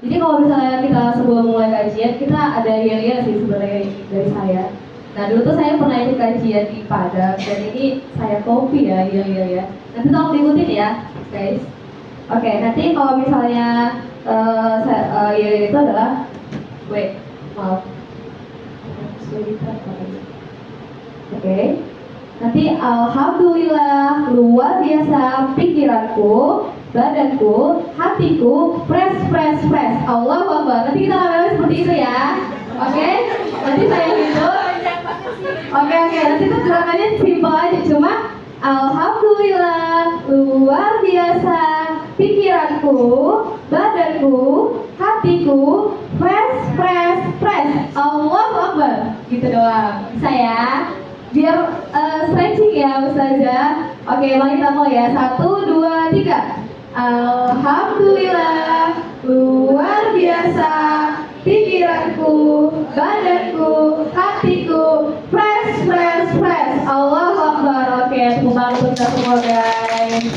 Jadi kalau misalnya kita sebelum mulai kajian, kita ada yel-yel sih sebenarnya dari saya. Nah dulu tuh saya pernah ikut kajian di Padang, dan ini saya copy ya yel-yel ya. Nanti tolong diikutin ya guys. Oke, nanti kalau misalnya yel-yel itu adalah maaf. Oke. Nanti alhamdulillah luar biasa pikiranku, badanku, hatiku fresh fresh fresh. Allahu Akbar. Nanti kita ngomongin seperti itu ya. Oke? Nanti saya gitu. Oke. Nanti itu gerakannya simpel aja, cuma alhamdulillah luar biasa pikiranku, badanku, hatiku fresh fresh fresh. Allahu Akbar. Gitu doang. Bisa ya? Biar stretching ya Ustazah. Oke, mari kita mulai ya. 1, 2, 3. Alhamdulillah luar biasa pikiranku, badanku, hatiku fresh fresh fresh. Allahu Akbar. Oke, tepuk tangan untuk kita semua guys.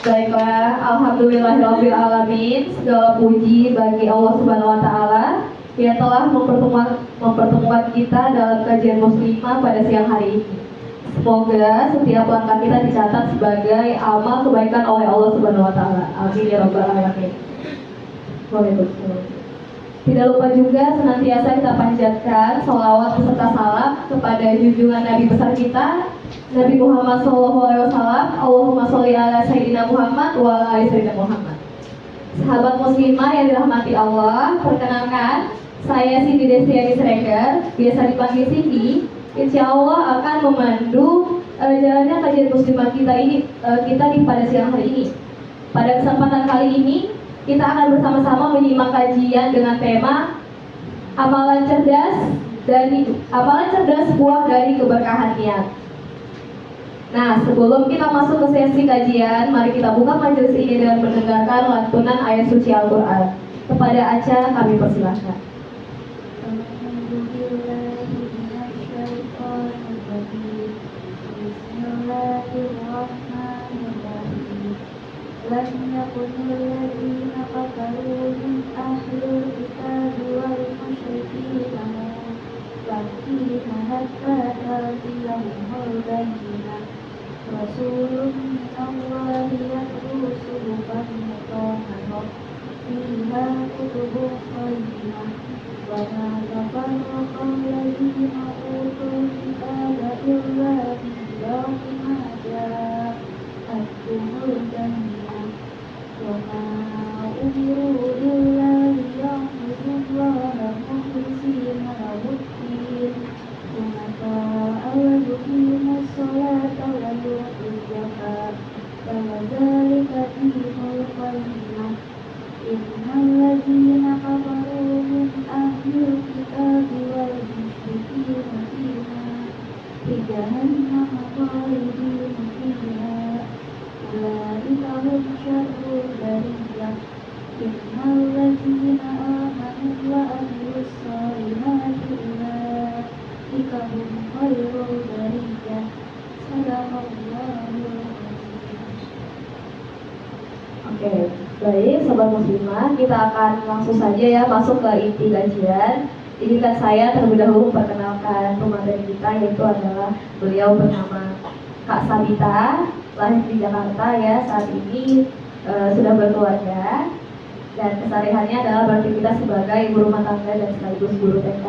Baiklah, alhamdulillahirabbil alamin. Segala puji bagi Allah Subhanahu wa taala yang telah mempertemukan kita dalam kajian muslimah pada siang hari ini. Semoga setiap langkah kita dicatat sebagai amal kebaikan oleh Allah Subhanahu wa taala. Amin ya rabbal alamin. Waalaikumsalam. Tidak lupa juga senantiasa kita panjatkan sholawat beserta salam kepada junjungan Nabi besar kita, Nabi Muhammad SAW. Allahumma sholli ala Sayyidina Muhammad wa ala ali Sayyidina Muhammad. Sahabat muslimah yang dirahmati Allah, perkenalkan saya Siti Destiani Sregar, biasa dipanggil Siti. Insya Allah akan memandu jalannya kajian muslimah kita di pada siang hari ini. Pada kesempatan kali ini kita akan bersama-sama menyimak kajian dengan tema amalan cerdas buah dari keberkahan niat. Nah, sebelum kita masuk ke sesi kajian, mari kita buka majelis ini dengan mendengarkan lantunan ayat suci Al-Quran. Kepada Aca kami persilahkan. لم يكن الذين كفروا من أهل الكتاب والمشركين منفكين حتى تأتيهم البينة رسول من الله يتلو صحفا مطهرة فيها كتب قيمة وما تفرق الذين أوتوا الكتاب إلا من بعد ما جاءتهم البينة وما أمروا إلا ليعبدوا الله مخلصين له الدين حنفاء ويقيموا الصلاة ويؤتوا الزكاة وذلك دين القيمة إن الذين كفروا من أهل الكتاب والمشركين في جهنم خالدين فيها أولئك هم شر البرية إن الذين آمنوا وعملوا الصالحات أولئك هم خير البرية صدق الله العظيم. Oke, baik sobat muslimah, kita akan langsung saja ya masuk ke inti kajian. Izinkan saya terlebih dahulu memperkenalkan pemateri kita, yaitu adalah beliau bernama Kak Sabita, lahir di Jakarta ya, saat ini sudah berkeluarga dan kesehariannya adalah beraktivitas sebagai ibu rumah tangga dan sekaligus guru TK.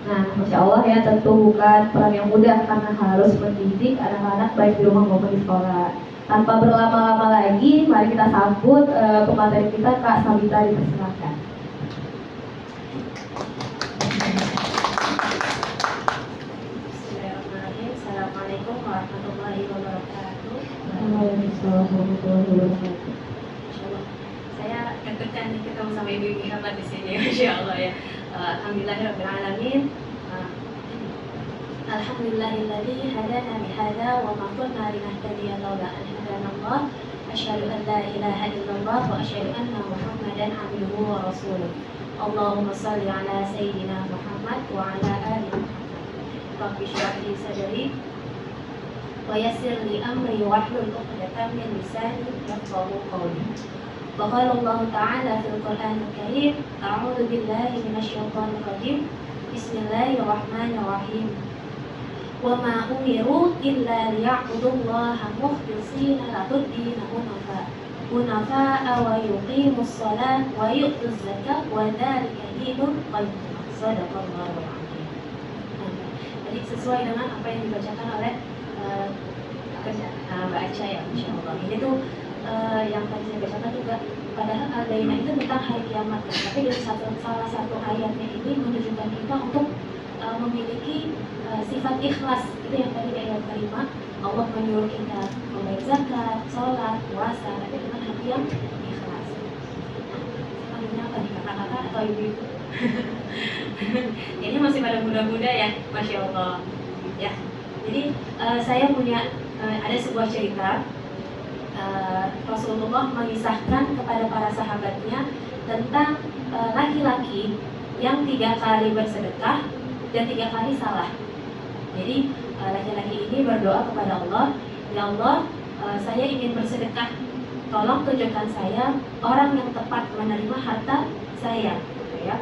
Nah, Masya Allah ya, tentu bukan peran yang mudah karena harus mendidik anak-anak baik di rumah maupun di sekolah. Tanpa berlama-lama lagi, mari kita sambut pemateri kita, Kak Sabita, dipersilakan. Assalamualaikum warahmatullahi wabarakatuh. Waalaikumsalam warahmatullahi wabarakatuh. Saya ketukan ketemu sama ibu-ibu hebat di sini, Masya Allah ya. Alhamdulillahirabbil alamin. Alhamdulillahilladzi hadana bihadza wa ma kunna linahtadiya laula an hadana Allah. Asyhadu an la ilaha illallah wa asyhadu anna Muhammadan abduhu wa rasuluh. Allahumma shalli ala sayyidina Muhammad wa ala ali Muhammad. Rabbi shrah li sadri wa yassir li amri wahlul 'uqdatam min lisani yafqahu qawli. وقال الله تعالى في القرآن الكريم أعوذ بالله من الشيطان الرجيم بسم الله الرحمن الرحيم وما أمروا إلا ليعبدوا الله مخلصين له الدين حنفاء ويقيموا الصلاة ويؤتوا الزكاة وذلك دين القيم صدق الله العظيم. Jadi sesuai dengan apa yang dibacakan oleh Mbak Aisyah ya, Insya Allah. Ini tuh yang tadi saya bacakan juga, padahal Al-Bayyinah itu tentang hari kiamat ya. Tapi dari salah satu ayatnya ini menunjukkan kita untuk memiliki sifat ikhlas. Itu yang tadi di ayat kelima, Allah menyuruh kita membayar zakat, sholat, puasa, tapi dengan hati yang ikhlas. Selanjutnya apa nih, kakak-kakak atau ibu-ibu? Ini masih pada muda-muda ya, Masya Allah ya. Jadi saya punya ada sebuah cerita. Rasulullah mengisahkan kepada para sahabatnya tentang laki-laki yang 3 kali bersedekah dan 3 kali salah. Jadi laki-laki ini berdoa kepada Allah, ya Allah, saya ingin bersedekah, tolong tunjukkan saya orang yang tepat menerima harta saya, ya.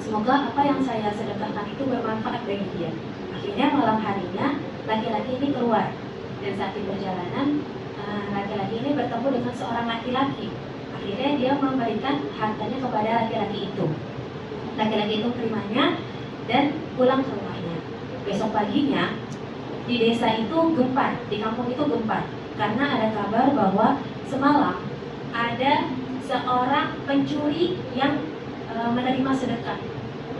Semoga apa yang saya sedekahkan itu bermanfaat bagi dia. Akhirnya malam harinya laki-laki ini keluar, dan saat di perjalanan laki-laki ini bertemu dengan seorang laki-laki. Akhirnya dia memberikan hartanya kepada laki-laki itu. Laki-laki itu menerimanya dan pulang ke rumahnya. Besok paginya di desa itu gempar, di kampung itu gempar, karena ada kabar bahwa semalam ada seorang pencuri yang menerima sedekah.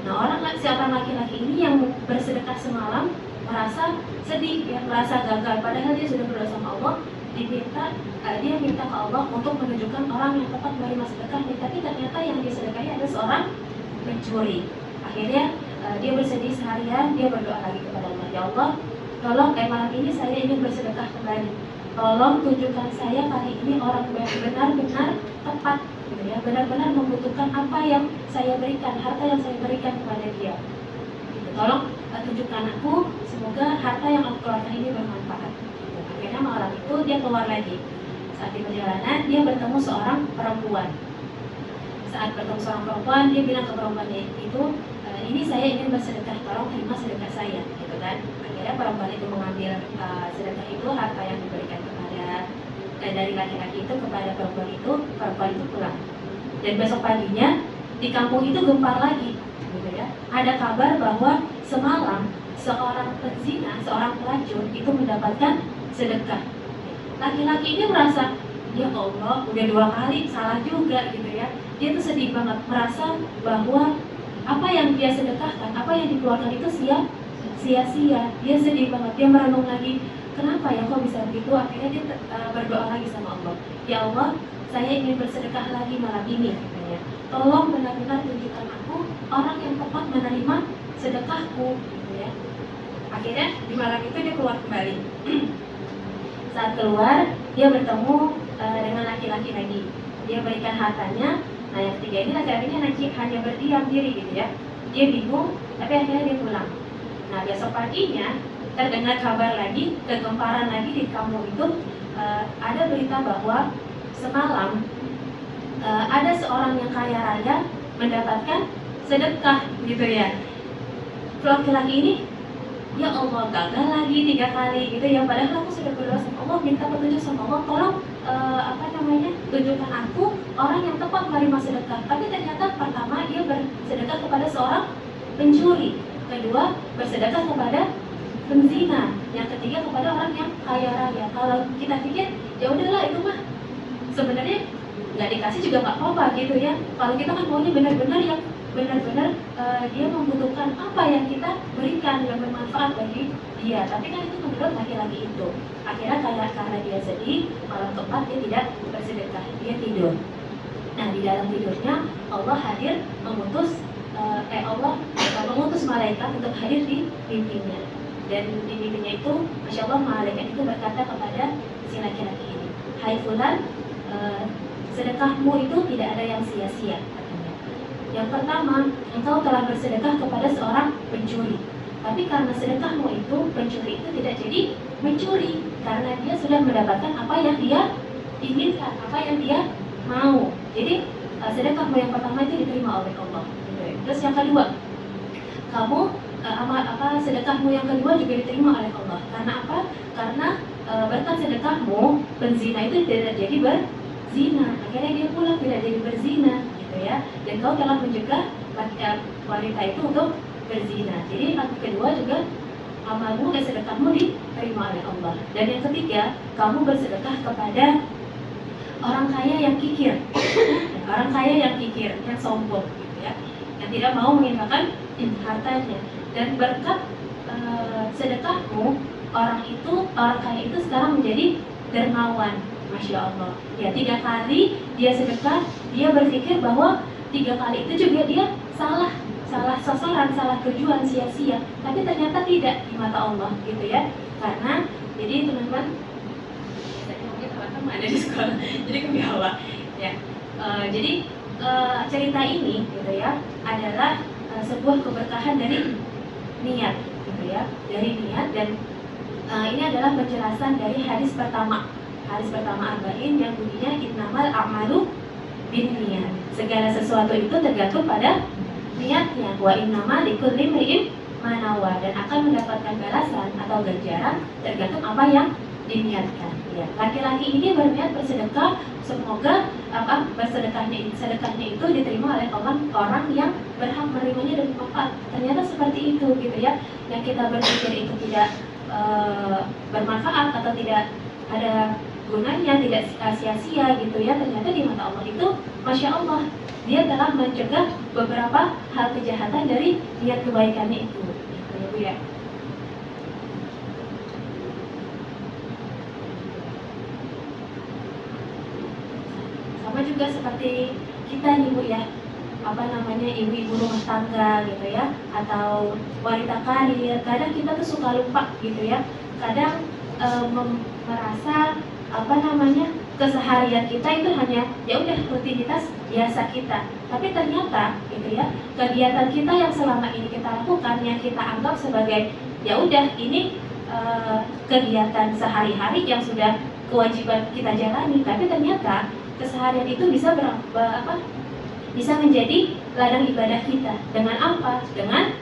Nah, seorang laki-laki ini yang bersedekah semalam merasa sedih, ya, merasa gagal, padahal dia sudah berdoa sama Allah. Dia minta ke Allah untuk menunjukkan orang yang tepat menerima sedekahnya, tapi ternyata yang disedekahi ada seorang pencuri. Akhirnya dia bersedih seharian, dia berdoa lagi kepada Allah, ya Allah, tolong malam ini saya ingin bersedekah kembali, tolong tunjukkan saya kali ini orang yang benar-benar tepat, gitu ya, benar-benar membutuhkan apa yang saya berikan, harta yang saya berikan kepada dia, gitu. Tolong tunjukkan aku, semoga harta yang aku keluarkan ini bermanfaat. Akhirnya malam itu dia keluar lagi. Saat di perjalanan dia bertemu seorang perempuan. Saat bertemu seorang perempuan, dia bilang ke perempuannya itu, ini saya ingin bersedekah, tolong terima sedekah saya, gitu kan. Akhirnya perempuan itu mengambil sedekah itu, harta yang diberikan kepada dari laki-laki itu kepada perempuan itu pulang. Dan besok paginya di kampung itu gempar lagi, gitu ya. Ada kabar bahwa semalam seorang pezina, seorang pelacur itu mendapatkan sedekah. Laki-laki ini merasa, ya Allah, udah 2 kali salah juga, gitu ya. Dia tuh sedih banget, merasa bahwa apa yang dia sedekahkan, apa yang dikeluarkan itu sia-sia. Dia sedih banget, dia merenung lagi, kenapa ya kok bisa begitu. Akhirnya dia berdoa lagi sama Allah, ya Allah, saya ingin bersedekah lagi malam ini, katanya. Tolong benar-benar tunjukkan aku orang yang tepat menerima sedekahku, gitu ya. Akhirnya di malam itu dia keluar kembali. Saat keluar, dia bertemu dengan laki-laki lagi. Dia berikan hartanya. Nah, yang ketiga ini laki-lakinya hanya berdiam diri, gitu ya. Dia bingung, tapi akhirnya dia pulang. Nah, besok paginya terdengar kabar lagi, kegemparan lagi di kampung itu. Ada berita bahwa semalam ada seorang yang kaya raya mendapatkan sedekah, gitu ya. Laki-laki ini, ya Allah, gagal lagi 3 kali, gitu ya. Padahal aku sudah berdoa sama Allah, minta petunjuk sama Allah, tolong tunjukkan aku orang yang tepat menerima sedekah. Tapi ternyata pertama dia bersedekah kepada seorang pencuri, kedua bersedekah kepada penzina, yang ketiga kepada orang yang kaya raya. Kalau kita pikir ya udahlah itu mah sebenarnya nggak dikasih juga nggak apa-apa, gitu ya. Kalau kita kan maunya benar-benar yang benar-benar dia membutuhkan apa yang kita berikan yang bermanfaat bagi dia. Tapi kan itu menurut laki-laki itu. Akhirnya karena dia sedih, malam keempat dia tidak bersedekah, dia tidur. Nah, di dalam tidurnya Allah hadir mengutus malaikat untuk hadir di mimpinya. Dan di mimpinya itu, Masya Allah, malaikat itu berkata kepada si laki-laki ini, hai fulan, sedekahmu itu tidak ada yang sia-sia, katanya. Yang pertama, engkau telah bersedekah kepada seorang pencuri. Tapi karena sedekahmu itu, pencuri itu tidak jadi mencuri, karena dia sudah mendapatkan apa yang dia inginkan, apa yang dia mau. Jadi sedekahmu yang pertama itu diterima oleh Allah. Gitu ya. Terus yang kedua, kamu sedekahmu yang kedua juga diterima oleh Allah. Karena apa? Karena berkat sedekahmu penzina itu tidak jadi berzina. Akhirnya dia pulang tidak jadi berzina, gitu ya. Dan kau telah mencegah wanita itu untuk berzina. Jadi yang kedua juga amalmu dan sedekahmu diterima oleh Allah. Dan yang ketiga, kamu bersedekah kepada orang kaya yang kikir, orang kaya yang kikir, yang sombong, gitu ya, yang tidak mau menginfakkan hartanya. Dan berkat sedekahmu, orang kaya itu sekarang menjadi dermawan, masya Allah. Ya 3 kali dia sedekah, dia berpikir bahwa 3 kali itu juga dia salah sasaran, salah tujuan, sia-sia. Tapi ternyata tidak di mata Allah, gitu ya. Karena jadi teman-teman ada di sekolah, jadi ke bawah ya. Jadi cerita ini gitu ya adalah sebuah keberkahan dari niat gitu ya, dari niat. Dan ini adalah penjelasan dari hadis pertama Arba'in yang bunyinya innamal a'malu binniyat. Segala sesuatu itu tergantung pada niatnya. Wa innama likulli imri'in ma nawa, dan akan mendapatkan balasan atau ganjaran tergantung apa yang diniatkan. Ya, laki-laki ini berniat bersedekah, semoga sedekahnya itu diterima oleh orang yang berhak menerimanya dan bermanfaat. Ternyata seperti itu, gitu ya. Yang kita berpikir itu tidak bermanfaat atau tidak ada gunanya, tidak sia-sia, gitu ya. Ternyata di mata Allah itu, masya Allah, dia telah mencegah beberapa hal kejahatan dari niat kebaikannya itu, gitu ya Bu ya. Sama juga seperti kita nih Bu ya, ibu-ibu rumah tangga gitu ya, atau wanita karir. Kadang kita tuh suka lupa gitu ya, kadang merasa keseharian kita itu hanya ya udah rutinitas biasa kita. Tapi ternyata gitu ya, kegiatan kita yang selama ini kita lakukan, yang kita anggap sebagai ya udah ini kegiatan sehari-hari yang sudah kewajiban kita jalani, tapi ternyata keseharian itu bisa bisa menjadi ladang ibadah kita. Dengan apa? Dengan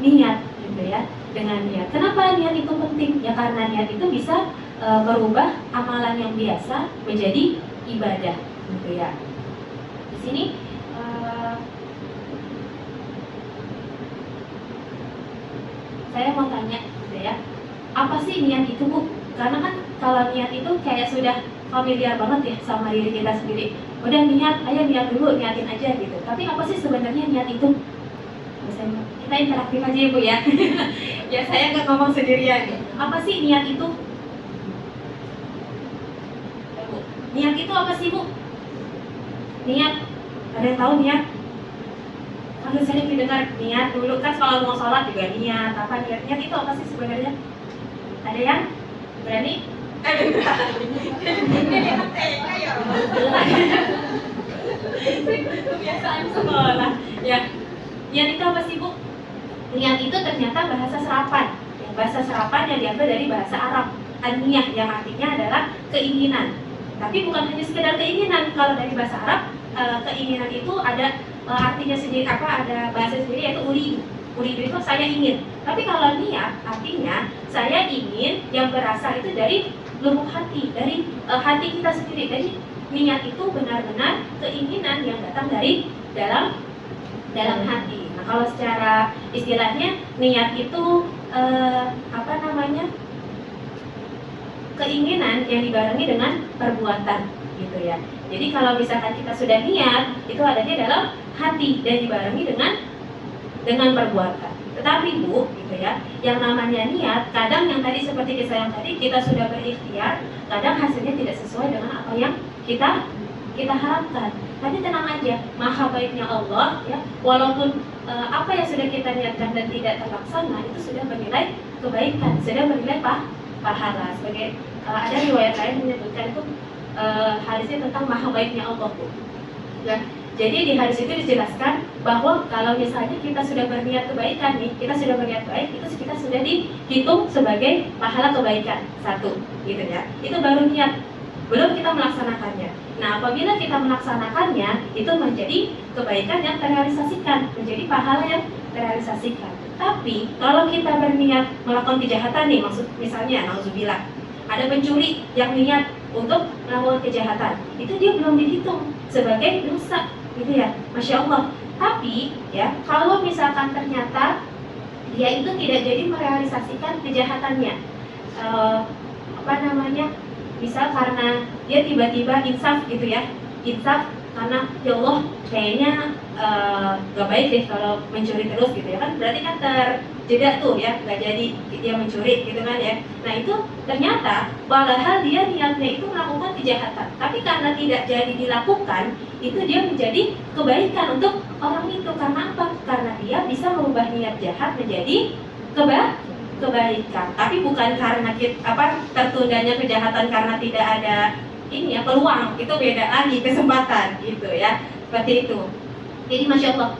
niat, gitu ya. Dengan niat. Kenapa niat itu penting? Ya karena niat itu bisa merubah amalan yang biasa menjadi ibadah, gitu ya. Di sini saya mau tanya, gitu ya. Apa sih niat itu, Bu? Karena kan kalau niat itu kayak sudah familiar banget ya sama diri kita sendiri. Udah niat, ayo niat dulu, niatin aja gitu. Tapi apa sih sebenarnya niat itu? Kita interaktif aja ya Bu ya. Ya saya nggak ngomong sendirian nih. Apa sih niat itu? Niat itu apa sih Bu? Niat, ada yang tahu niat? Kalau saya dengar niat dulu kan kalau mau sholat juga niat. Apa niat itu apa sih sebenarnya? Ada yang berani? Kebiasaan sekolah. Ya, niat itu apa sih Bu? Niat itu ternyata bahasa serapan. Bahasa serapan yang diambil dari bahasa Arab. An-niyah yang artinya adalah keinginan. Tapi bukan hanya sekedar keinginan. Kalau dari bahasa Arab, keinginan itu ada artinya sendiri, ada bahasa sendiri, yaitu uridu. Uridu itu saya ingin. Tapi kalau niat artinya saya ingin yang berasal itu dari lubuk hati, dari hati kita sendiri. Jadi niat itu benar-benar keinginan yang datang dari dalam hati. Nah, kalau secara istilahnya niat itu keinginan yang dibarengi dengan perbuatan, gitu ya. Jadi kalau misalkan kita sudah niat, itu adanya dalam hati dan dibarengi dengan perbuatan. Tetapi Bu, gitu ya, yang namanya niat, kadang yang tadi seperti kisah yang tadi kita sudah berikhtiar, kadang hasilnya tidak sesuai dengan apa yang kita harapkan. Tapi tenang aja, maha baiknya Allah ya, walaupun apa yang sudah kita niatkan dan tidak terlaksana itu sudah bernilai kebaikan, sudah bernilai pahala. Sebagai ada riwayat lain menyebutkan itu hadisnya tentang maha baiknya Allah Bu. Ya. Jadi di hadis itu dijelaskan bahwa kalau misalnya kita sudah berniat kebaikan nih, kita sudah berniat baik, itu kita sudah dihitung sebagai pahala kebaikan satu, gitu ya. Itu baru niat. belum kita melaksanakannya. Nah, apabila kita melaksanakannya, itu menjadi kebaikan yang terrealisasikan, menjadi pahala yang terrealisasikan. Tapi kalau kita berniat melakukan kejahatan nih, maksud misalnya, nauzubillah, ada pencuri yang niat untuk melakukan kejahatan, itu dia belum dihitung sebagai dosa, gitu ya, masya Allah. Tapi ya, kalau misalkan ternyata dia itu tidak jadi merealisasikan kejahatannya, misal karena dia tiba-tiba insaf gitu ya, insaf karena ya Allah kayaknya gak baik deh kalau mencuri terus gitu ya kan, berarti kan terjeda tuh ya, gak jadi dia mencuri gitu kan ya. Nah itu ternyata padahal dia niatnya itu melakukan kejahatan, tapi karena tidak jadi dilakukan, itu dia menjadi kebaikan untuk orang itu. Karena apa? Karena dia bisa merubah niat jahat menjadi kebaikan. Tapi bukan karena tertundanya kejahatan karena tidak ada ini ya peluang, itu beda lagi, kesempatan gitu ya, seperti itu. Jadi masya Allah,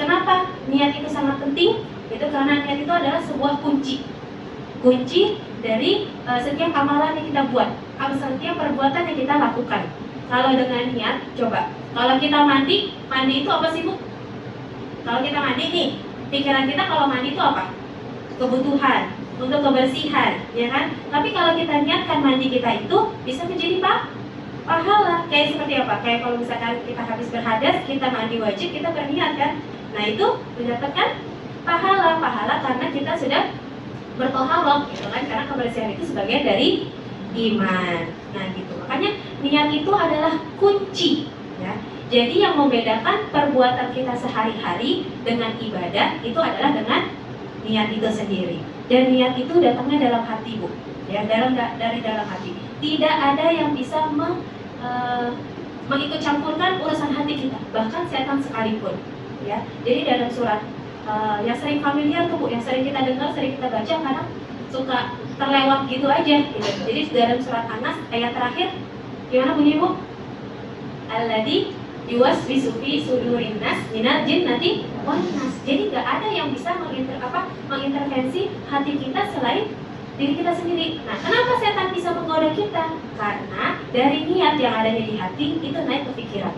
kenapa niat itu sangat penting? Itu karena niat itu adalah sebuah kunci dari setiap amalan yang kita buat, setiap perbuatan yang kita lakukan. Kalau dengan niat, coba kalau kita mandi itu apa sih Bu? Kalau kita mandi nih, pikiran kita kalau mandi itu apa? Kebutuhan, untuk kebersihan, ya kan? Tapi kalau kita niatkan mandi kita itu bisa menjadi pahala. Kayak seperti apa? Kayak kalau misalkan kita habis berhadas, kita mandi wajib, kita berniat kan? Nah itu mendapatkan pahala karena kita sudah bertoharoh, gitu kan? Karena kebersihan itu sebagian dari iman. Nah gitu. Makanya niat itu adalah kunci, ya. Jadi yang membedakan perbuatan kita sehari-hari dengan ibadah itu adalah dengan niat itu sendiri. Dan niat itu datangnya dalam hati Bu, ya, dari dalam hati. Tidak ada yang bisa mengikut campurkan urusan hati kita, bahkan setan sekalipun, ya. Jadi dalam surat yang sering familiar tuh Bu, yang sering kita dengar, sering kita baca, kadang suka terlewat gitu aja gitu. Jadi dalam surat An-Nas ayat terakhir gimana bunyi Bu? Alladzi yuwaswisu fi sudurin nas minal jinnati wan nas. Jadi nggak ada yang bisa mengintervensi hati kita selain diri kita sendiri. Nah, kenapa setan bisa menggoda kita? Karena dari niat yang ada di hati itu naik ke pikiran.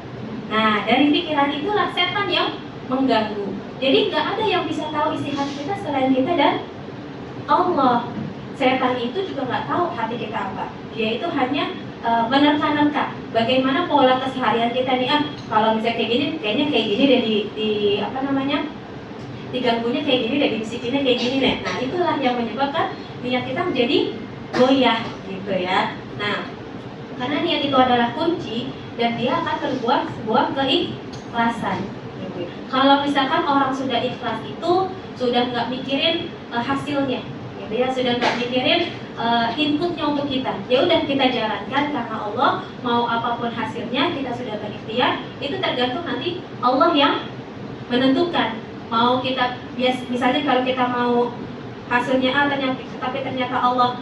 Nah, dari pikiran itulah setan yang mengganggu. Jadi nggak ada yang bisa tahu isi hati kita selain kita dan Allah. Setan itu juga nggak tahu hati kita apa. Dia itu hanya menerka-nerka bagaimana pola keseharian kita nih, kalau misalnya kayak gini, kayaknya kayak gini deh diganggunya kayak gini deh, dibisikinnya kayak gini deh. Nah itulah yang menyebabkan niat kita menjadi goyah gitu ya. Nah karena niat itu adalah kunci dan dia akan terbuat sebuah keikhlasan gitu. Kalau misalkan orang sudah ikhlas itu sudah nggak mikirin hasilnya gitu ya, sudah nggak mikirin inputnya untuk kita, ya udah kita jalankan karena Allah, mau apapun hasilnya kita sudah berikhtiar, itu tergantung nanti Allah yang menentukan. Mau kita misalnya kalau kita mau hasilnya A tapi ternyata Allah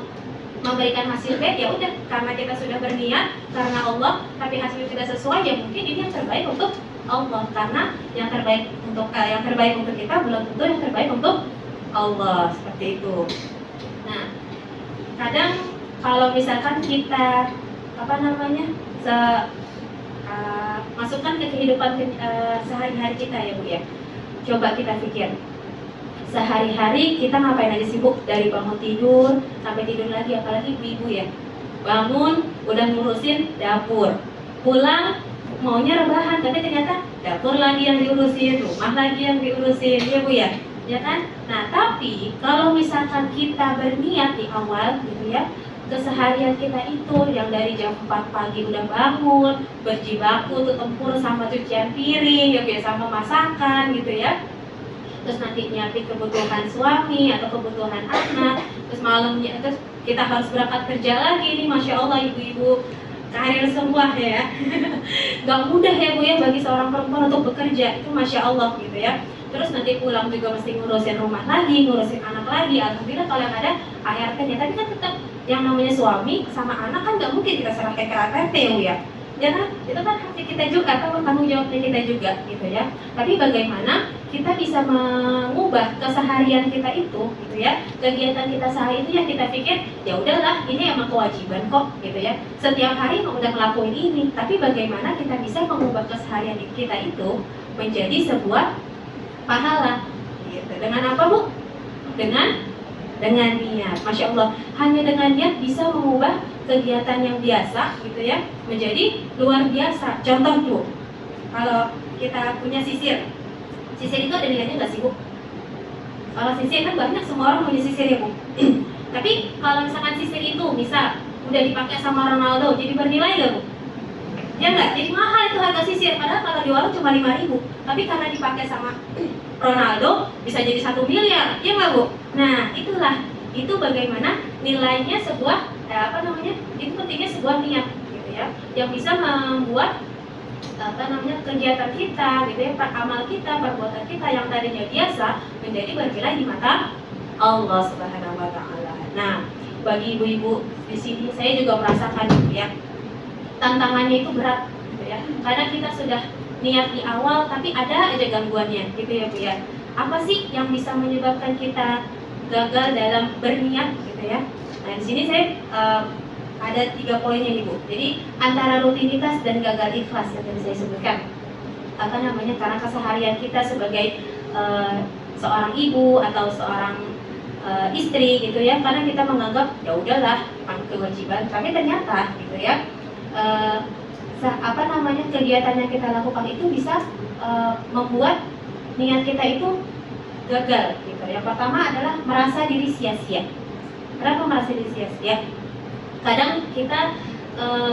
memberikan hasil B, ya udah karena kita sudah berniat karena Allah tapi hasilnya tidak sesuai, ya mungkin ini yang terbaik untuk Allah, karena yang terbaik untuk kita belum tentu yang terbaik untuk Allah, seperti itu. Nah, kadang kalau misalkan kita masukkan ke kehidupan sehari-hari kita ya Bu ya, coba kita pikir sehari-hari kita ngapain aja sih Bu? Dari bangun tidur sampai tidur lagi, apalagi ibu-ibu ya, bangun udah ngurusin dapur, pulang maunya rebahan tapi ternyata dapur lagi yang diurusin, rumah lagi yang diurusin, ya Bu ya, ya kan? Nah tapi kalau misalkan kita berniat di awal gitu ya, keseharian kita itu yang dari jam 4 pagi udah bangun, berjibaku tuh tempur sama cucian piring, ya biasa sama masakan gitu ya, terus nanti nyiapin kebutuhan suami atau kebutuhan anak, terus malamnya terus kita harus berangkat kerja lagi nih, masya Allah ibu-ibu karir semua ya. Gak mudah ya Bu ya bagi seorang perempuan untuk bekerja, itu masya Allah gitu ya. Terus nanti pulang juga mesti ngurusin rumah lagi, ngurusin anak lagi. Alhamdulillah kalau yang ada ART-nya, tapi kan tetap yang namanya suami sama anak kan gak mungkin kita serahkan ke ART ya. Ya kan? Itu kan hak kita juga atau tanggung jawabnya kita juga gitu ya. Tapi bagaimana kita bisa mengubah keseharian kita itu, gitu ya. Kegiatan kita sehari itu yang kita pikir, ya udahlah, ini emang kewajiban kok, gitu ya. Setiap hari udah ngelakuin ini, tapi bagaimana kita bisa mengubah keseharian kita itu menjadi sebuah pahala, gitu. Dengan apa, Bu? Dengan niat. Masya Allah, hanya dengan niat bisa mengubah kegiatan yang biasa, gitu ya, menjadi luar biasa. Contoh tuh, kalau kita punya sisir itu ada nilainya nggak sih, Bu? Kalau sisir kan banyak, semua orang punya sisir ya, Bu. Tapi kalau misalkan sisir itu misal udah dipakai sama Ronaldo, jadi bernilai nggak, Bu? Ya nggak, jadi mahal itu harga sisir. Padahal kalau di warung cuma 5.000, tapi karena dipakai sama Ronaldo bisa jadi 1 miliar, ya nggak, Bu? Nah, itu bagaimana nilainya sebuah itu pentingnya sebuah niat, gitu ya, yang bisa membuat kegiatan kita, gitu ya, amal kita, perbuatan kita yang tadinya biasa menjadi bernilai di mata Allah Subhanahu wa taala. Nah, bagi ibu-ibu di sini saya juga merasakan, gitu ya, tantangannya itu berat, gitu ya. Karena kita sudah niat di awal tapi ada aja gangguannya, gitu ya, Bu ya. Apa sih yang bisa menyebabkan kita gagal dalam berniat, gitu ya? Nah, di sini saya ada 3 poinnya nih, Bu. Jadi antara rutinitas dan gagal ikhlas yang tadi saya sebutkan. Karena keseharian kita sebagai seorang ibu atau seorang istri, gitu ya, karena kita menganggap ya udahlah kewajiban, tapi ternyata, gitu ya, kegiatan yang kita lakukan itu bisa membuat niat kita itu gagal, gitu. Yang pertama adalah merasa diri sia-sia. Kenapa merasa diri sia-sia? Kadang kita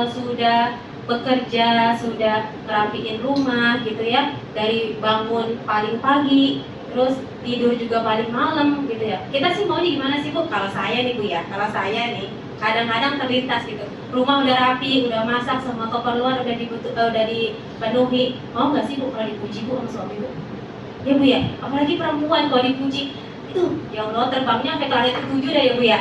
sudah bekerja, sudah ngerapiin rumah, gitu ya, dari bangun paling pagi, terus tidur juga paling malam, gitu ya. Kita sih mau gimana sih, Bu? Kalau saya nih, Bu ya, kadang-kadang terlintas gitu, rumah udah rapi, udah masak, semua keperluan udah dipenuhi, mau nggak sih, Bu, kalau dipuji, Bu, sama suami, Bu? Ya, Bu ya, apalagi perempuan kalau dipuji itu, ya Allah, terbangnya sampai ke langit ke-7 dah ya, Bu ya.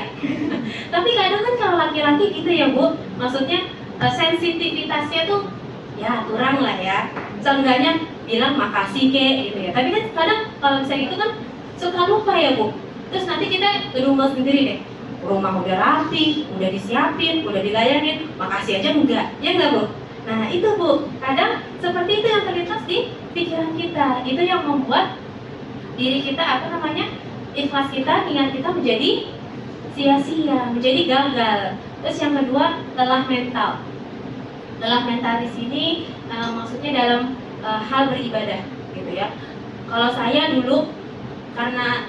Tapi kadang kan kalau laki-laki gitu ya, Bu, maksudnya sensitivitasnya tuh ya kurang lah ya, seenggaknya bilang makasih kek, gitu ya. Tapi kan kadang kalau misalnya itu kan suka lupa ya, Bu. Terus nanti kita ngedumel sendiri deh, rumah udah rapi, udah disiapin, udah dilayanin, makasih aja enggak, ya enggak, Bu? Nah itu, Bu, kadang seperti itu yang terlintas di pikiran kita. Itu yang membuat diri kita ikhlas kita, niat kita menjadi sia-sia, menjadi gagal. Terus yang kedua, lelah mental. Lelah mental di sini maksudnya dalam hal beribadah, gitu ya. Kalau saya dulu karena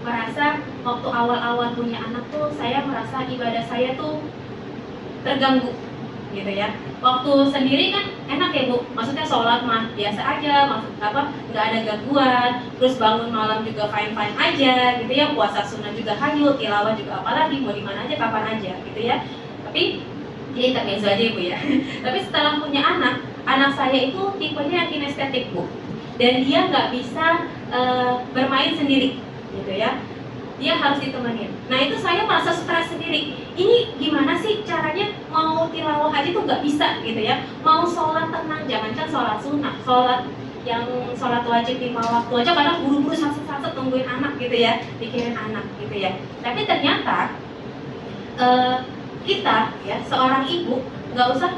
merasa waktu awal-awal punya anak tuh saya merasa ibadah saya tuh terganggu, gitu ya. Waktu sendiri kan enak ya, Bu, maksudnya sholat mah biasa aja, nggak ada gangguan, terus bangun malam juga fine-fine aja, gitu ya. Puasa sunnah juga hanyut, tilawah juga apalagi, mau di mana aja, kapan aja, gitu ya. Tapi ini tak biasa aja, Bu ya. Tapi setelah punya anak saya itu tipenya yang kinestetik, Bu, dan dia nggak bisa bermain sendiri, gitu ya. Dia harus ditemenin. Nah itu saya merasa stres sendiri. Ini gimana sih caranya, mau tilawah aja tuh nggak bisa, gitu ya. Mau sholat tenang, jangankan sholat sunnah, sholat wajib 5 waktu aja kadang buru-buru sat-sat tungguin anak, gitu ya, pikirin anak, gitu ya. Tapi ternyata kita ya seorang ibu nggak usah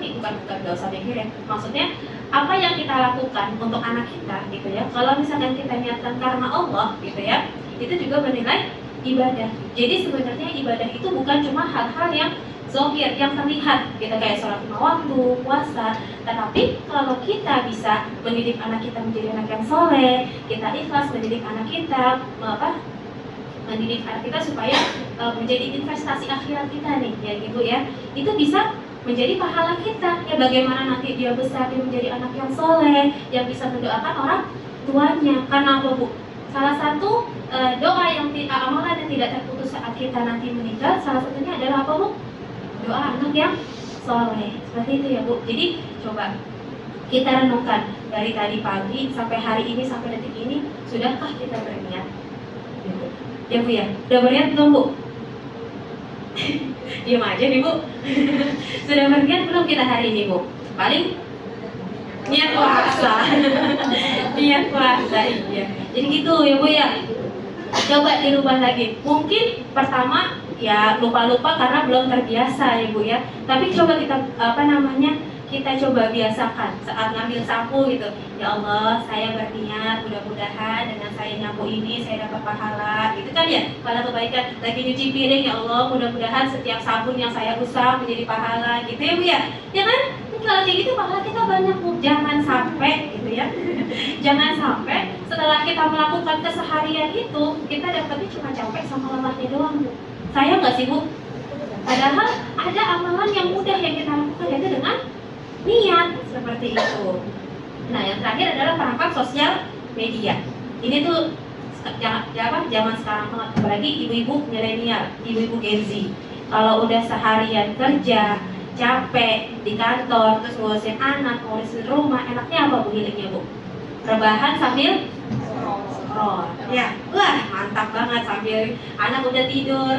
mikirin. Maksudnya apa yang kita lakukan untuk anak kita, gitu ya. Kalau misalkan kita niatkan karena Allah, gitu ya, itu juga bernilai ibadah. Jadi sebenarnya ibadah itu bukan cuma hal-hal yang zahir, yang terlihat, gitu, kayak sholat 5 waktu, puasa. Tetapi kalau kita bisa mendidik anak kita menjadi anak yang soleh, kita ikhlas mendidik anak kita, mendidik anak kita supaya menjadi investasi akhirat kita nih, ya gitu ya. Itu bisa menjadi pahala kita. Ya bagaimana nanti dia besar, dia menjadi anak yang soleh, yang bisa mendoakan orang tuanya. Karena apa, Bu? Salah satu doa yang amalan yang tidak terputus saat kita nanti meninggal, salah satunya adalah apa, Bu? Doa anak yang soleh. Seperti itu ya, Bu. Jadi coba kita renungkan dari tadi pagi sampai hari ini, sampai detik ini, sudahkah kita berniat? Ya, Bu ya. Sudah berniat belum, Bu? Diam aja nih, Bu. Sudah berniat belum kita hari ini, Bu? Paling Niat puasa. Niat puasa, iya. Jadi gitu ya Bu ya. Coba dirubah lagi. Mungkin pertama ya lupa-lupa karena belum terbiasa ya Bu ya. Tapi coba kita kita coba biasakan saat ngambil sapu gitu. Ya Allah, saya berniat mudah-mudahan dengan saya nyapu ini saya dapat pahala. Gitu kan ya? Pahala kebaikan. Lagi nyuci piring, ya Allah, mudah-mudahan setiap sabun yang saya usap menjadi pahala. Gitu ya Bu ya. Ya kan? Kalau kayak gitu pahala kita banyak Bu. Jangan sampai gitu ya. Jangan sampai setelah kita melakukan keseharian itu kita dapetnya cuma capek sama lelahnya doang Bu. Sayang nggak sih Bu? Padahal ada amalan yang mudah yang kita lakukan yaitu dengan niat seperti itu. Nah yang terakhir adalah perangkap sosial media. Ini tuh zaman sekarang banget, apalagi ibu-ibu milenial, ibu-ibu Gen Z. Kalau udah seharian kerja capek di kantor, terus ngurusin anak, ngurusin rumah, enaknya apa Bu healingnya Bu? Rebahan sambil scroll. Ya, wah mantap banget sambil anak udah tidur,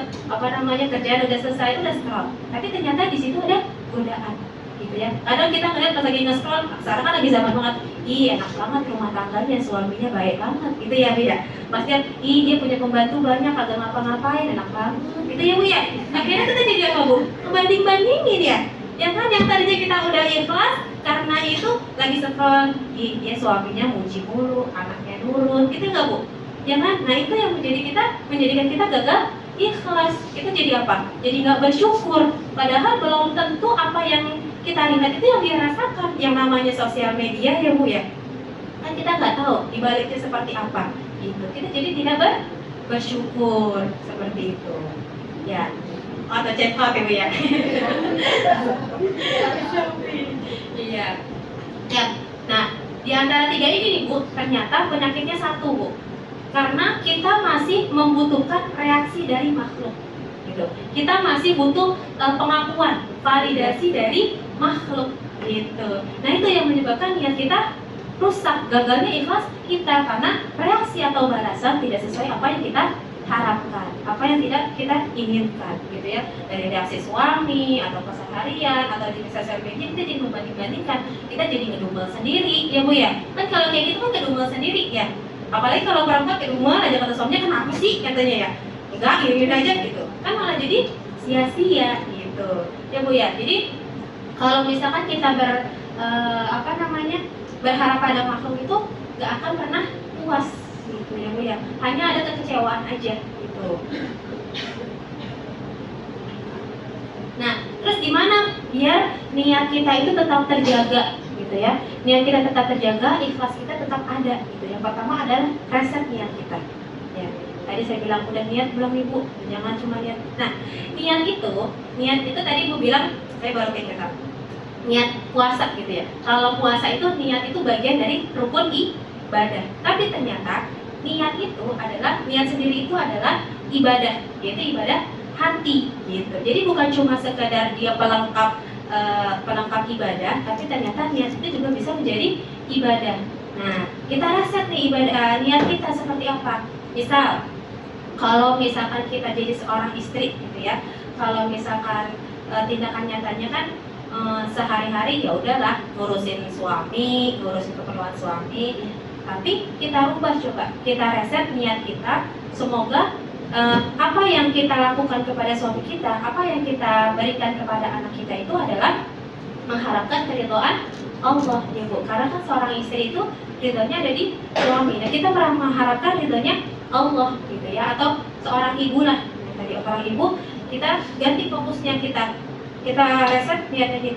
kerjaan udah selesai, udah scroll. Tapi ternyata di situ ada godaan, gitu ya. Kadang kita ngeliat pas lagi nge-scroll, sekarang kan lagi zaman banget, enak banget rumah tangganya, suaminya baik banget, gitu ya Bu ya. Pasti dia punya pembantu banyak, kagak ngapa-ngapain, enak banget, gitu ya Bu ya. Akhirnya kita jadi apa Bu? Membanding-bandingin ya. Ya kan yang tadinya kita udah ikhlas karena itu lagi scroll, dia suaminya muji mulu, anaknya nurut, gitu nggak Bu? Ya kan? Nah itu yang menjadikan kita gagal ikhlas. Kita jadi apa? Jadi nggak bersyukur. Padahal belum tentu apa yang kita lihat itu yang dia rasakan. Yang namanya sosial media ya Bu ya. Kan kita nggak tahu dibaliknya seperti apa. Gitu. Kita jadi tidak bersyukur seperti itu. Ya. Atau chat out ya Bu ya. Iya. Ya. Nah, di antara tiga ini nih Bu, ternyata penyakitnya satu Bu. Karena kita masih membutuhkan reaksi dari makhluk. Gitu. Kita masih butuh pengakuan, validasi dari makhluk gitu. Nah, itu yang menyebabkan niat kita rusak, gagalnya ikhlas kita karena reaksi atau balasan tidak sesuai apa yang kita harapkan, apa yang tidak kita inginkan gitu ya. Dari reaksi suami atau keseharian atau di sosial media kita jadi membanding-bandingkan, kita jadi ngedumel sendiri ya Bu ya. Kan kalau kayak gitu kan ngedumel sendiri ya. Apalagi kalau berangkat ke rumah aja kata suaminya, kenapa sih katanya ya, enggak gini aja gitu kan, malah jadi sia-sia gitu ya Bu ya. Jadi kalau misalkan kita berharap pada makhluk itu nggak akan pernah puas gitu ya Bu ya, hanya ada kekecewaan aja gitu. Nah terus gimana biar niat kita itu tetap terjaga gitu ya, niat kita tetap terjaga, ikhlas kita tetap ada gitu. Yang pertama adalah reset niat kita ya. Tadi saya bilang udah niat belum Ibu, jangan cuma niat. Nah niat itu tadi Ibu bilang, saya baru kata niat puasa gitu ya. Kalau puasa itu niat itu bagian dari rukun ibadah. Tapi ternyata niat sendiri itu adalah ibadah, yaitu ibadah hati gitu. Jadi bukan cuma sekedar dia pelengkap ibadah, tapi ternyata niat itu juga bisa menjadi ibadah. Nah, kita reset nih niat kita seperti apa. Misal, kalau misalkan kita jadi seorang istri gitu ya, kalau misalkan tindakan nyatanya kan sehari-hari ya udahlah ngurusin suami, ngurusin keperluan suami, tapi kita rubah, coba kita reset niat kita. Semoga apa yang kita lakukan kepada suami kita, apa yang kita berikan kepada anak kita itu adalah mengharapkan keridhaan Allah ya Bu. Karena kan seorang istri itu ridhonya ada di suami. Nah kita mengharapkan ridhonya Allah gitu ya. Atau seorang ibu lah, tadi orang ibu, kita ganti fokusnya, kita reset niatnya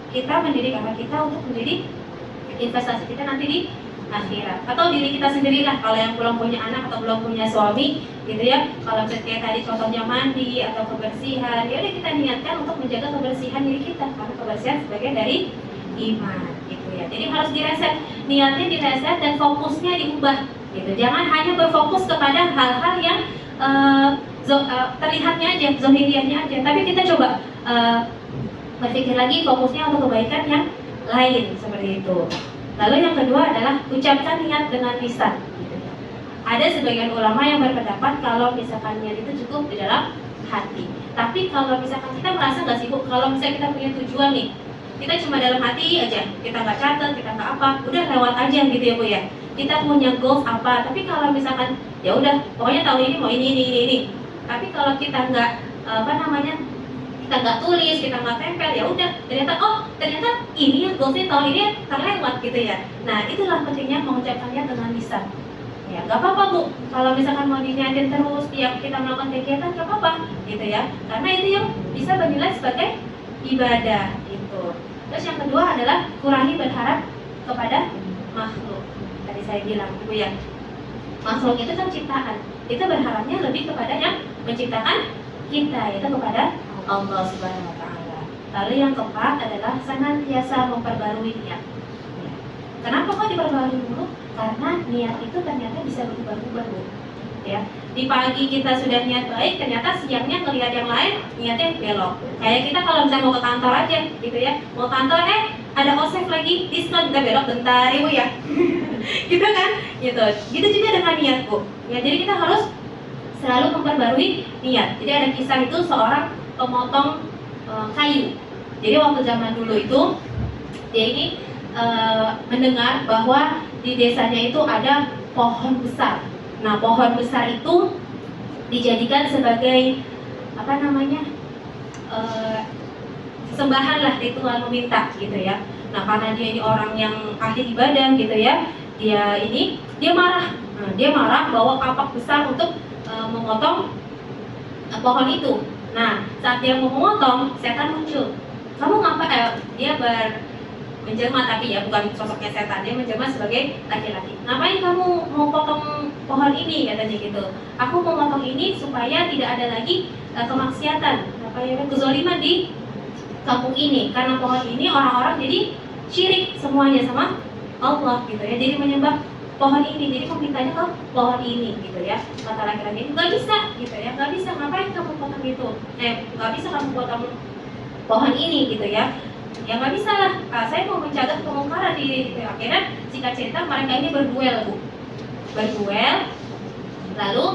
kita mendidik anak kita untuk menjadi investasi kita nanti di akhirat. Atau diri kita sendirilah, kalau yang belum punya anak atau belum punya suami gitu ya. Kalau kayak tadi contohnya mandi atau kebersihan, ya udah kita niatkan untuk menjaga kebersihan diri kita, karena kebersihan sebagian dari iman gitu ya. Jadi harus direset, niatnya direset dan fokusnya diubah gitu. Jangan hanya berfokus kepada hal-hal yang terlihatnya aja, zohiriannya aja, tapi kita coba berpikir lagi fokusnya untuk kebaikan yang lain seperti itu. Lalu yang kedua adalah ucapkan niat dengan lisan. Ada sebagian ulama yang berpendapat kalau misalkan niat itu cukup di dalam hati. Tapi kalau misalkan kita merasa nggak sibuk, kalau misalnya kita punya tujuan nih, kita cuma dalam hati aja, kita nggak catat, kita nggak apa, udah lewat aja gitu ya Bu ya. Kita punya goals apa, tapi kalau misalkan ya udah, pokoknya tahun ini mau ini. Tapi kalau kita nggak kita nggak tulis, kita nggak tempel, ya udah ternyata ini yang goalsnya tahun ini terlewat gitu ya. Nah itulah pentingnya mengucapkannya dengan lisan. Ya nggak apa-apa Bu, kalau misalkan mau diniatin terus tiap kita melakukan kegiatan nggak apa-apa gitu ya, karena itu yang bisa bernilai sebagai ibadah gitu. Terus yang kedua adalah kurangi berharap kepada makhluk. Tadi saya bilang Bu ya, makhluk itu kan ciptaan, kita berharapnya lebih kepada yang menciptakan kita, yaitu kepada Allah Subhanahu wa Ta'ala. Lalu yang keempat adalah senantiasa memperbarui niat. Ya. Kenapa kok diperbarui dulu? Karena niat itu ternyata bisa berubah-ubah Bu. Ya, di pagi kita sudah niat baik, ternyata siangnya ngelihat yang lain niatnya belok. Kayak kita kalau misalnya mau ke kantor aja, gitu ya, mau kantor ada osef lagi, diskon, kita belok bentar Ibu ya, gitu kan, gitu. Gitu juga dengan niat Bu. Ya, jadi kita harus selalu memperbarui niat. Jadi ada kisah itu seorang pemotong kayu. Jadi waktu zaman dulu itu dia ini mendengar bahwa di desanya itu ada pohon besar. Nah, pohon besar itu dijadikan sebagai sembahan lah, ritual meminta gitu ya. Nah, karena dia ini orang yang ahli ibadah gitu ya, dia marah. Nah, dia marah bawa kapak besar untuk memotong pohon itu. Nah, saat dia mau memotong, setan muncul. Kamu ngapa? Dia menjelma, tapi ya bukan sosoknya setan, dia menjelma sebagai laki-laki. Ngapain kamu mau potong pohon ini, katanya gitu. Aku mau potong ini supaya tidak ada lagi kemaksiatan, kezaliman di kampung ini. Karena pohon ini orang-orang jadi syirik semuanya sama Allah gitu ya. Jadi menyembah pohon ini, jadi pemintanya ke pohon ini gitu ya. Kata laki-laki, nggak bisa gitu ya, nggak bisa, ngapain kamu potong itu? Nggak bisa kamu potong pohon ini gitu ya. Ya nggak bisa lah, saya mau mencegah kemungkaran di akhirnya singkat cerita mereka ini berduel Bu. Berduel, lalu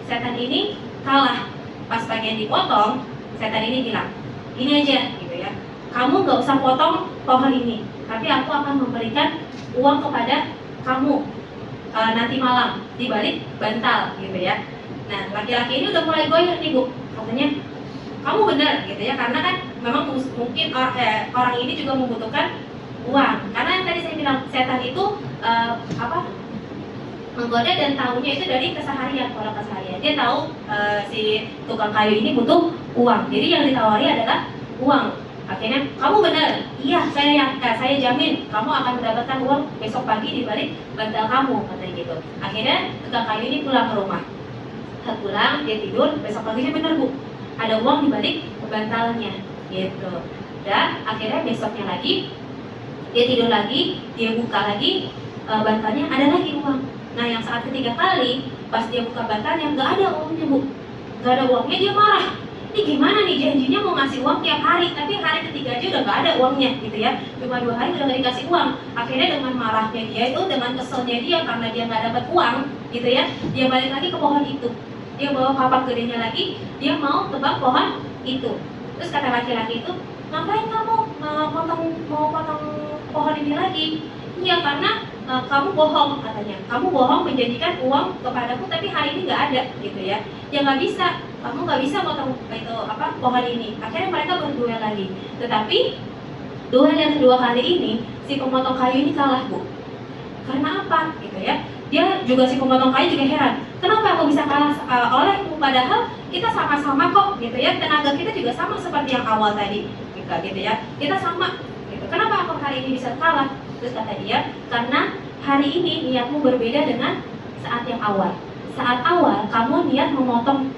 setan ini kalah. Pas bagian dipotong, setan ini bilang, ini aja gitu ya, kamu nggak usah potong pohon ini, tapi aku akan memberikan uang kepada kamu nanti malam di balik bantal gitu ya. Nah, laki-laki ini udah mulai goyah nih Bu, katanya kamu benar gitu ya, karena kan memang mungkin orang ini juga membutuhkan uang. Karena yang tadi saya bilang, setan itu menggoda dan tahunya itu dari keseharian, pola keseharian. Dia tahu si tukang kayu ini butuh uang, jadi yang ditawari adalah uang. Akhirnya, kamu benar, iya saya jamin kamu akan mendapatkan uang besok pagi di balik bantal kamu, katanya gitu. Akhirnya tukang kayu ini pulang ke rumah. Saat pulang dia tidur, besok paginya benar Bu, ada uang di balik bantalnya gitu. Dan akhirnya besoknya lagi dia tidur lagi, dia buka lagi bantalnya, ada lagi uang. Nah, yang saat ketiga kali pas dia buka bantalnya nggak ada uangnya Bu, nggak ada uangnya. Dia marah, ini gimana nih, janjinya mau ngasih uang tiap hari, tapi hari ketiga aja udah nggak ada uangnya gitu ya, cuma 2 hari udah nggak dikasih uang. Akhirnya dengan marahnya dia itu, dengan keselnya dia karena dia nggak dapat uang gitu ya, dia balik lagi ke pohon itu. Dia bawa kapak gedenya lagi, dia mau tebang pohon itu. Terus kata laki-laki itu, ngapain kamu mau potong pohon ini lagi? Iya, karena kamu bohong, katanya. Kamu bohong menjanjikan uang kepadaku, tapi hari ini nggak ada gitu ya. Ya nggak bisa, kamu nggak bisa potong pohon ini. Akhirnya mereka berduel lagi. Tetapi duel yang kedua kali ini, si pemotong kayu ini kalah Bu. Karena apa? Gitu ya. Dia juga, si pemotong kayu juga heran, kenapa aku bisa kalah olehmu, padahal kita sama-sama kok gitu ya, tenaga kita juga sama seperti yang awal tadi gitu ya, kita sama gitu. Kenapa aku hari ini bisa kalah? Terus kata dia, karena hari ini niatmu berbeda dengan saat yang awal. Saat awal kamu niat memotong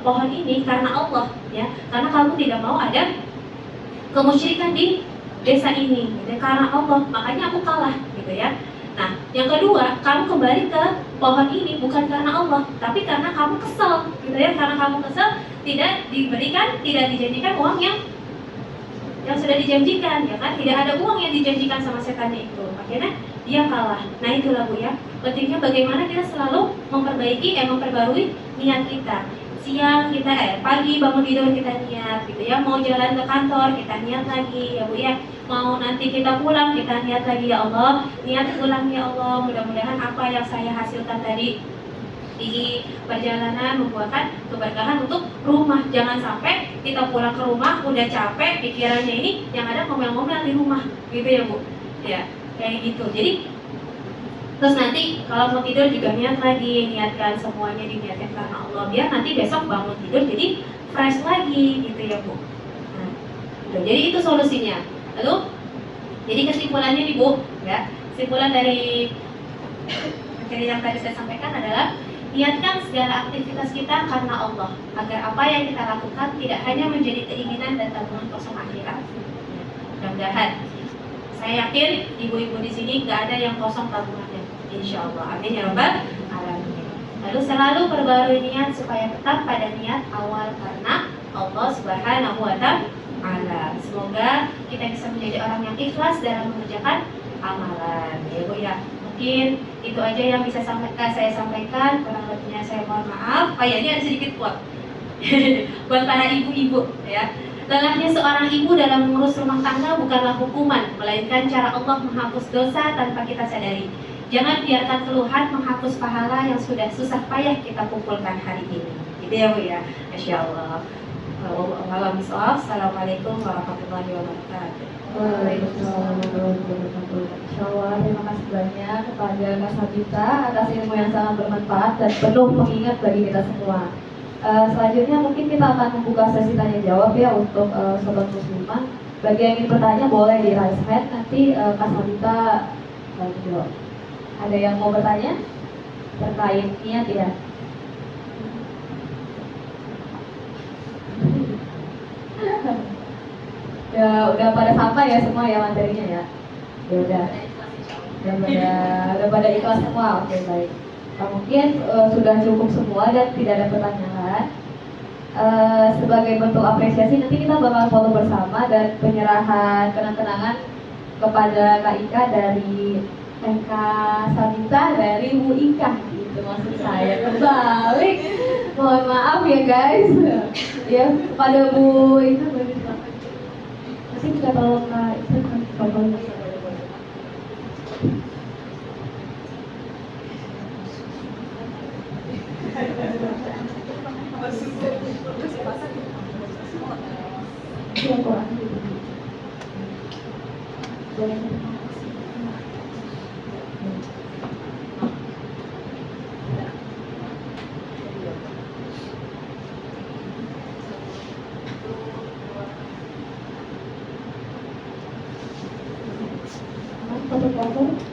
pohon ini karena Allah ya, karena kamu tidak mau ada kemusyrikan di desa ini gitu, karena Allah, makanya aku kalah gitu ya. Nah, yang kedua, kamu kembali ke pohon ini bukan karena Allah, tapi karena kamu kesel, gitu ya. Karena kamu kesel, tidak diberikan, tidak dijanjikan uang yang sudah dijanjikan, ya kan? Tidak ada uang yang dijanjikan sama setannya itu. Akhirnya dia kalah. Nah, itulah Bu ya. Pentingnya bagaimana kita selalu memperbarui niat kita. siang kita pagi bangun tidur kita niat gitu ya, mau jalan ke kantor kita niat lagi ya Bu ya, mau nanti kita pulang kita niat lagi, ya Allah niat pulang ya Allah, mudah-mudahan apa yang saya hasilkan tadi di perjalanan membuahkan keberkahan untuk rumah. Jangan sampai kita pulang ke rumah udah capek, pikirannya ini yang ada ngomel-ngomel di rumah gitu ya Bu ya, kayak gitu. Jadi terus nanti kalau mau tidur juga niat lagi, niatkan semuanya diniatkan karena Allah, biar nanti besok bangun tidur jadi fresh lagi gitu ya Bu. Nah, gitu. Jadi itu solusinya. Lalu jadi kesimpulannya nih Bu ya, kesimpulan dari materi yang tadi saya sampaikan adalah niatkan segala aktivitas kita karena Allah, agar apa yang kita lakukan tidak hanya menjadi keinginan dan tabungan kosong akhirat. Mudah-mudahan, saya yakin ibu-ibu di sini nggak ada yang kosong tabungannya, insya Allah. Amin ya rabbal alamin. Lalu selalu perbarui niat supaya tetap pada niat awal karena Allah Subhanahu wa Ta'ala. Semoga kita bisa menjadi orang yang ikhlas dalam mengerjakan amalan, ya Bu ya. Mungkin itu aja yang bisa saya sampaikan, kurang lebihnya saya mohon maaf. Oh ya, ini ada sedikit quote buat para ibu-ibu ya. Lelahnya seorang ibu dalam mengurus rumah tangga bukanlah hukuman, melainkan cara Allah menghapus dosa tanpa kita sadari. Jangan biarkan keluhan menghapus pahala yang sudah susah payah kita kumpulkan hari ini. Gitu ya Bu ya. Masya Allah. Assalamualaikum warahmatullahi wabarakatuh. Waalaikumsalam warahmatullahi wabarakatuh. Insyaallah, terima kasih banyak kepada Kak Sabita atas ilmu yang sangat bermanfaat dan penuh pengingat bagi kita semua. Selanjutnya mungkin kita akan membuka sesi tanya jawab ya untuk sobat muslimah. Bagi yang ingin bertanya boleh di raise hand, nanti Kak Sabita jawab. Ada yang mau bertanya terkait niat ya? Udah pada sampai ya semua ya materinya ya. Ya udah pada ikhlas semua. Oke, baik. Nah, mungkin sudah cukup semua dan tidak ada pertanyaan. Sebagai bentuk apresiasi nanti kita bakal foto bersama dan penyerahan kenang-kenangan kepada Kak Ika dari Kak Sabita dari Bu Ika gitu, maksud saya terbalik. Mohon maaf ya guys. Ya kepada Bu Ika bagi silakan. Nanti kita tolong Kak Ika fotonya. Foto-foto